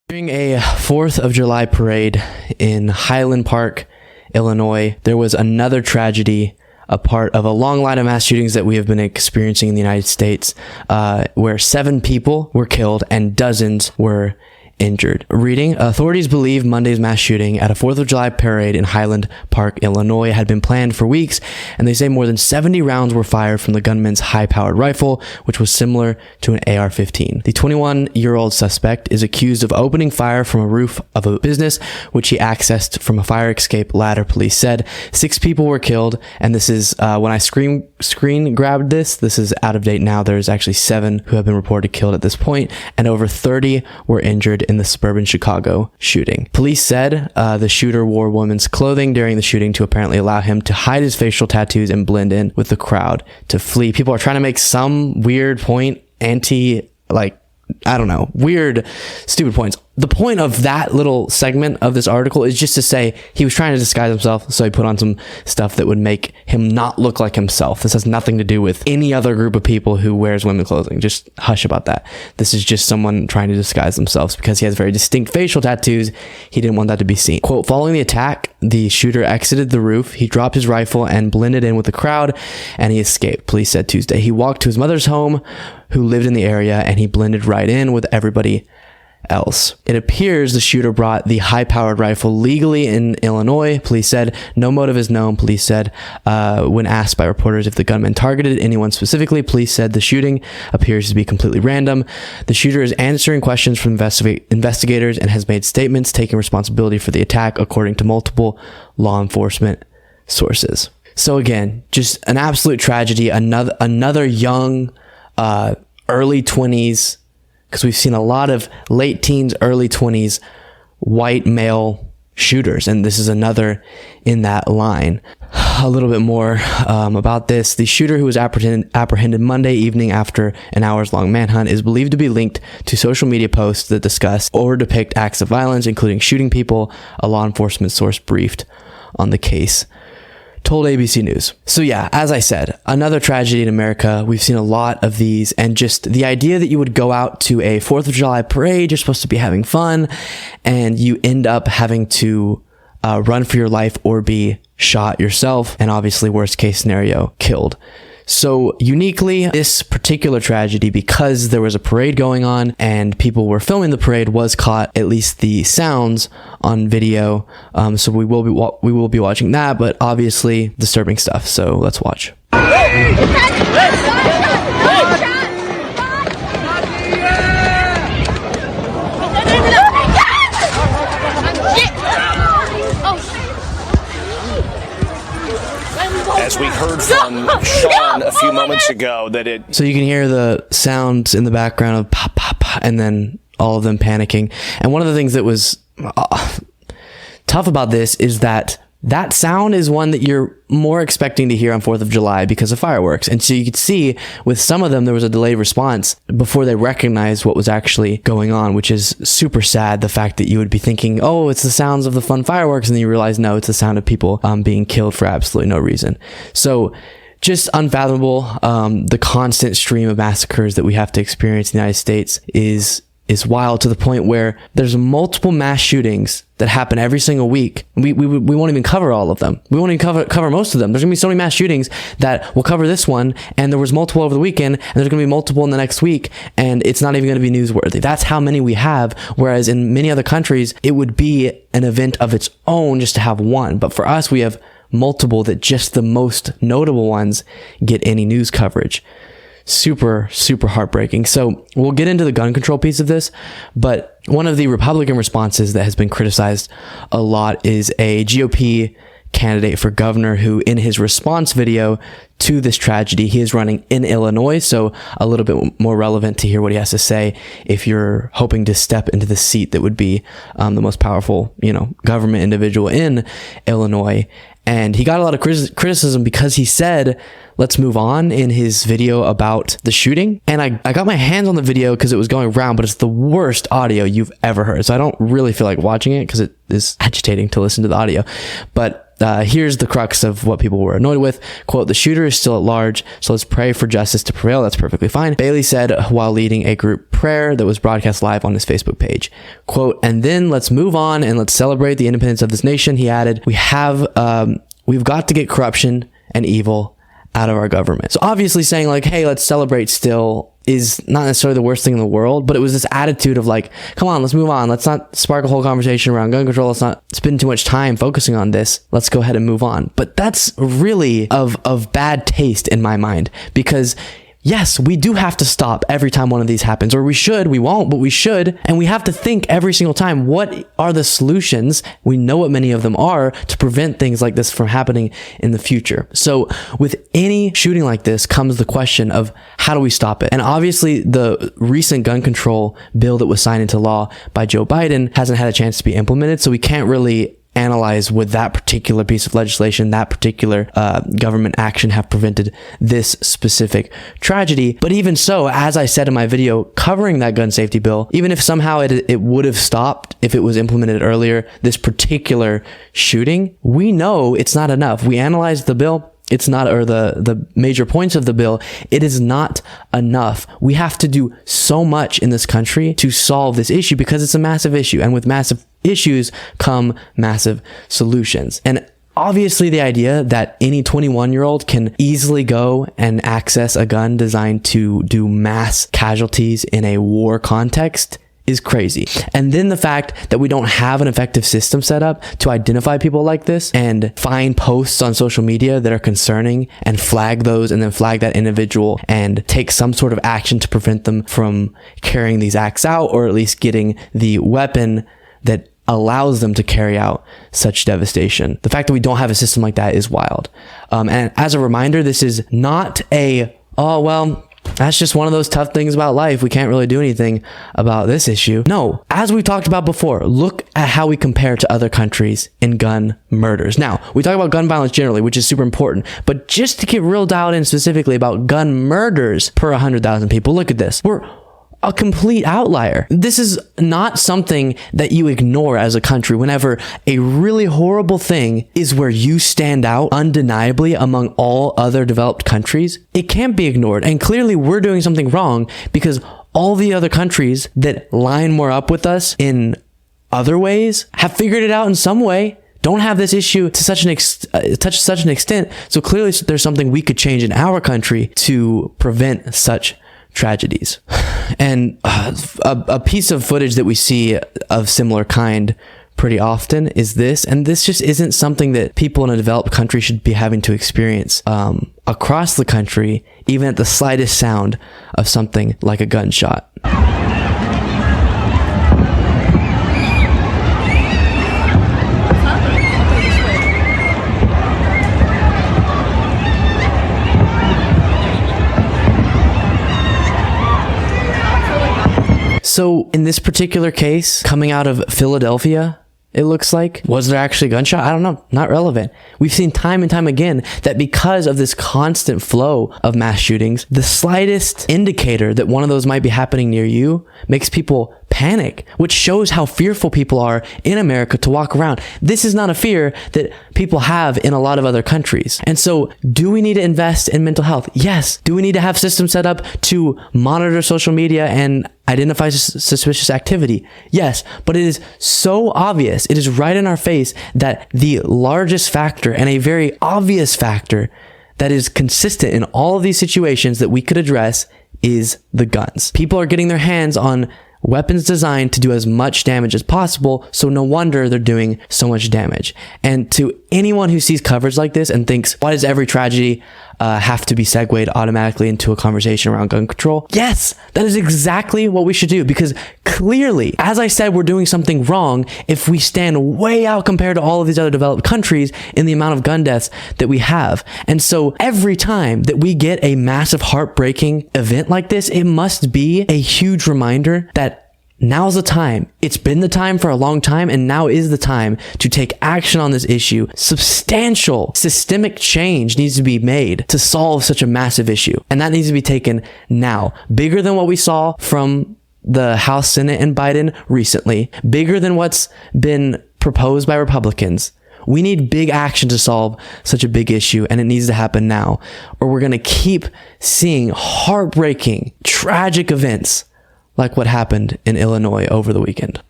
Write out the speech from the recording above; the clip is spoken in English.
During a 4th of July parade in Highland Park, Illinois, there was another tragedy, a part of a long line of mass shootings that we have been experiencing in the United States, where 7 people were killed and dozens were injured. Reading, authorities believe Monday's mass shooting at a 4th of July parade in Highland Park, Illinois had been planned for weeks, and they say more than 70 rounds were fired from the gunman's high-powered rifle, which was similar to an AR-15. The 21-year-old suspect is accused of opening fire from a roof of a business, which he accessed from a fire escape ladder, police said. 6 people were killed, and this is, when I screen grabbed this is out of date now. There's actually 7 who have been reported killed at this point, and over 30 were injured in the suburban Chicago shooting. Police said the shooter wore women's clothing during the shooting to apparently allow him to hide his facial tattoos and blend in with the crowd to flee. People are trying to make some weird point, weird, stupid points. The point of that little segment of this article is just to say he was trying to disguise himself, so he put on some stuff that would make him not look like himself. This has nothing to do with any other group of people who wears women's clothing. Just hush about that. This is just someone trying to disguise themselves because he has very distinct facial tattoos. He didn't want that to be seen. Quote, following the attack, the shooter exited the roof. He dropped his rifle and blended in with the crowd, and he escaped, police said Tuesday. He walked to his mother's home, who lived in the area, and he blended right in with everybody else. It appears the shooter brought the high-powered rifle legally in Illinois, police said. No motive is known, police said. When asked by reporters if the gunman targeted anyone specifically, police said the shooting appears to be completely random. The shooter is answering questions from investigators and has made statements taking responsibility for the attack, according to multiple law enforcement sources. So again, just an absolute tragedy. Another young, early 20s, because we've seen a lot of late teens, early 20s, white male shooters, and this is another in that line. A little bit more about this. The shooter, who was apprehended Monday evening after an hours-long manhunt, is believed to be linked to social media posts that discuss or depict acts of violence, including shooting people. A law enforcement source briefed on the case told ABC News. So yeah, as I said, another tragedy in America. We've seen a lot of these, and just the idea that you would go out to a 4th of July parade, you're supposed to be having fun, and you end up having to run for your life or be shot yourself, and obviously, worst case scenario, killed. So uniquely, this particular tragedy, because there was a parade going on and people were filming the parade, was caught, at least the sounds, on video. So we will be watching that, but obviously disturbing stuff. So let's watch. As we heard from Sean a few moments ago, So you can hear the sounds in the background of pop, pop, pop, and then all of them panicking. And one of the things that was tough about this is that sound is one that you're more expecting to hear on 4th of July because of fireworks. And so you could see with some of them, there was a delayed response before they recognized what was actually going on, which is super sad. The fact that you would be thinking, oh, it's the sounds of the fun fireworks. And then you realize, no, it's the sound of people being killed for absolutely no reason. So just unfathomable. The constant stream of massacres that we have to experience in the United States is wild, to the point where there's multiple mass shootings that happen every single week. We won't even cover all of them. We won't even cover most of them. There's gonna be so many mass shootings that we'll cover this one, and there was multiple over the weekend, and there's gonna be multiple in the next week, and it's not even gonna be newsworthy. That's how many we have, whereas in many other countries, it would be an event of its own just to have one. But for us, we have multiple that just the most notable ones get any news coverage. Super, super heartbreaking. So we'll get into the gun control piece of this, but one of the Republican responses that has been criticized a lot is a GOP candidate for governor who, in his response video to this tragedy, he is running in Illinois, so a little bit more relevant to hear what he has to say if you're hoping to step into the seat that would be the most powerful, government individual in Illinois. And he got a lot of criticism because he said, let's move on, in his video about the shooting. And I got my hands on the video because it was going around, but it's the worst audio you've ever heard. So I don't really feel like watching it because it is agitating to listen to the audio. But here's the crux of what people were annoyed with. Quote, the shooter is still at large, so let's pray for justice to prevail. That's perfectly fine. Bailey said while leading a group prayer that was broadcast live on his Facebook page. Quote, and then let's move on and let's celebrate the independence of this nation. He added, we've got to get corruption and evil out of our government. So obviously saying like, hey, let's celebrate still is not necessarily the worst thing in the world, but it was this attitude of like, come on, let's move on. Let's not spark a whole conversation around gun control. Let's not spend too much time focusing on this. Let's go ahead and move on. But that's really of bad taste in my mind, because yes, we do have to stop every time one of these happens, or we should. We won't, but we should. And we have to think every single time, what are the solutions? We know what many of them are to prevent things like this from happening in the future. So with any shooting like this comes the question of how do we stop it? And obviously the recent gun control bill that was signed into law by Joe Biden hasn't had a chance to be implemented. So we can't really analyze would that particular piece of legislation, that particular government action have prevented this specific tragedy. But even so, as I said in my video covering that gun safety bill, even if somehow it would have stopped if it was implemented earlier, this particular shooting, we know it's not enough. We analyzed the bill. It's not, or the major points of the bill, it is not enough. We have to do so much in this country to solve this issue because it's a massive issue. And with massive issues come massive solutions. And obviously the idea that any 21-year-old can easily go and access a gun designed to do mass casualties in a war context is crazy. And then the fact that we don't have an effective system set up to identify people like this and find posts on social media that are concerning and flag those and then flag that individual and take some sort of action to prevent them from carrying these acts out, or at least getting the weapon that allows them to carry out such devastation. The fact that we don't have a system like that is wild. And as a reminder, this is not that's just one of those tough things about life. We can't really do anything about this issue. No, as we've talked about before, look at how we compare to other countries in gun murders. Now, we talk about gun violence generally, which is super important, but just to get real dialed in specifically about gun murders per 100,000 people, look at this. We're a complete outlier. This is not something that you ignore as a country whenever a really horrible thing is where you stand out undeniably among all other developed countries. It can't be ignored. And clearly we're doing something wrong because all the other countries that line more up with us in other ways have figured it out in some way. Don't have this issue to such an extent. So clearly there's something we could change in our country to prevent such tragedies. And a piece of footage that we see of similar kind pretty often is this, and this just isn't something that people in a developed country should be having to experience across the country, even at the slightest sound of something like a gunshot. So in this particular case, coming out of Philadelphia, it looks like, was there actually a gunshot? I don't know. Not relevant. We've seen time and time again that because of this constant flow of mass shootings, the slightest indicator that one of those might be happening near you makes people panic, which shows how fearful people are in America to walk around. This is not a fear that people have in a lot of other countries. And so do we need to invest in mental health? Yes. Do we need to have systems set up to monitor social media and identify suspicious activity? Yes. But it is so obvious. It is right in our face that the largest factor and a very obvious factor that is consistent in all of these situations that we could address is the guns. People are getting their hands on weapons designed to do as much damage as possible, so no wonder they're doing so much damage. And to anyone who sees coverage like this and thinks, why does every tragedy have to be segued automatically into a conversation around gun control? Yes, that is exactly what we should do, because clearly, as I said, we're doing something wrong if we stand way out compared to all of these other developed countries in the amount of gun deaths that we have. And so every time that we get a massive heartbreaking event like this, it must be a huge reminder that now's the time. It's been the time for a long time, and now is the time to take action on this issue. Substantial systemic change needs to be made to solve such a massive issue. And that needs to be taken now. Bigger than what we saw from the House, Senate, and Biden recently. Bigger than what's been proposed by Republicans. We need big action to solve such a big issue, and it needs to happen now, or we're going to keep seeing heartbreaking, tragic events like what happened in Illinois over the weekend.